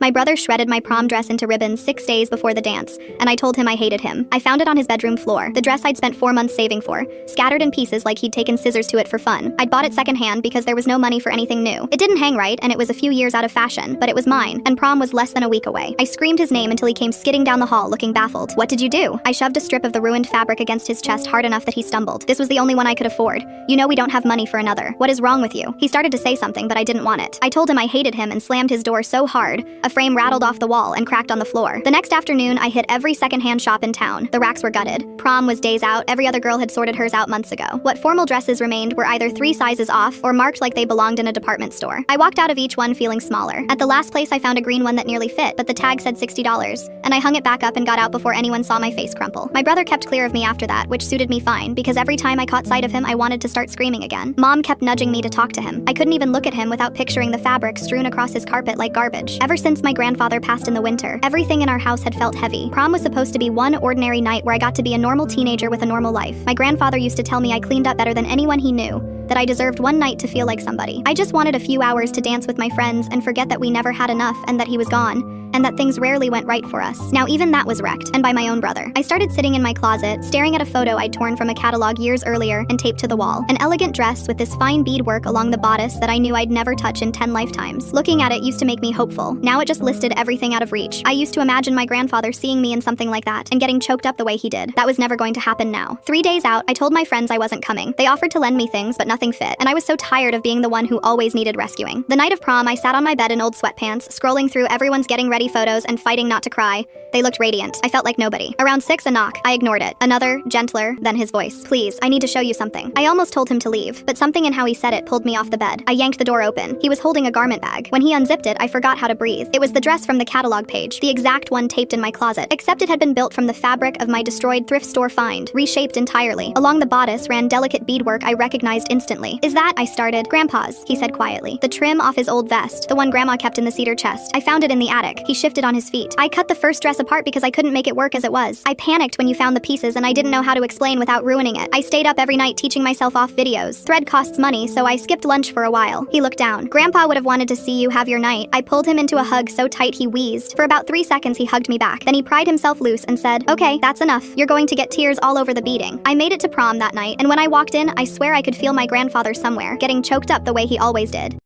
My brother shredded my prom dress into ribbons 6 days before the dance, and I told him I hated him. I found it on his bedroom floor, the dress I'd spent 4 months saving for, scattered in pieces like he'd taken scissors to it for fun. I'd bought it secondhand because there was no money for anything new. It didn't hang right, and it was a few years out of fashion, but it was mine, and prom was less than a week away. I screamed his name until he came skidding down the hall looking baffled. What did you do? I shoved a strip of the ruined fabric against his chest hard enough that he stumbled. This was the only one I could afford. You know we don't have money for another. What is wrong with you? He started to say something, but I didn't want it. I told him I hated him and slammed his door so hard, a frame rattled off the wall and cracked on the floor. The next afternoon, I hit every secondhand shop in town. The racks were gutted. Prom was days out. Every other girl had sorted hers out months ago. What formal dresses remained were either 3 sizes off or marked like they belonged in a department store. I walked out of each one feeling smaller. At the last place, I found a green one that nearly fit, but the tag said $60, and I hung it back up and got out before anyone saw my face crumple. My brother kept clear of me after that, which suited me fine, because every time I caught sight of him, I wanted to start screaming again. Mom kept nudging me to talk to him. I couldn't even look at him without picturing the fabric strewn across his carpet like garbage. Ever since my grandfather passed in the winter, everything in our house had felt heavy. Prom was supposed to be one ordinary night where I got to be a normal teenager with a normal life. My grandfather used to tell me I cleaned up better than anyone he knew, that I deserved one night to feel like somebody. I just wanted a few hours to dance with my friends and forget that we never had enough and that he was gone, and that things rarely went right for us. Now even that was wrecked, and by my own brother. I started sitting in my closet, staring at a photo I'd torn from a catalog years earlier and taped to the wall. An elegant dress with this fine beadwork along the bodice that I knew I'd never touch in 10 lifetimes. Looking at it used to make me hopeful. Now it just listed everything out of reach. I used to imagine my grandfather seeing me in something like that and getting choked up the way he did. That was never going to happen now. 3 days out, I told my friends I wasn't coming. They offered to lend me things, but nothing fit, and I was so tired of being the one who always needed rescuing. The night of prom, I sat on my bed in old sweatpants, scrolling through everyone's getting ready photos and fighting not to cry. They looked radiant. I felt like nobody. Around 6, a knock. I ignored it. Another, gentler, then his voice. Please, I need to show you something. I almost told him to leave, but something in how he said it pulled me off the bed. I yanked the door open. He was holding a garment bag. When he unzipped it, I forgot how to breathe. It was the dress from the catalog page, the exact one taped in my closet, except it had been built from the fabric of my destroyed thrift store find, reshaped entirely. Along the bodice ran delicate beadwork I recognized instantly. Is that? I started. Grandpa's, he said quietly. The trim off his old vest, the one Grandma kept in the cedar chest. I found it in the attic. He shifted on his feet. I cut the first dress apart because I couldn't make it work as it was. I panicked when you found the pieces and I didn't know how to explain without ruining it. I stayed up every night teaching myself off videos. Thread costs money, so I skipped lunch for a while. He looked down. Grandpa would have wanted to see you have your night. I pulled him into a hug so tight he wheezed. For about 3 seconds he hugged me back. Then he pried himself loose and said, okay, that's enough. You're going to get tears all over the beading. I made it to prom that night, and when I walked in, I swear I could feel my grandfather somewhere, getting choked up the way he always did.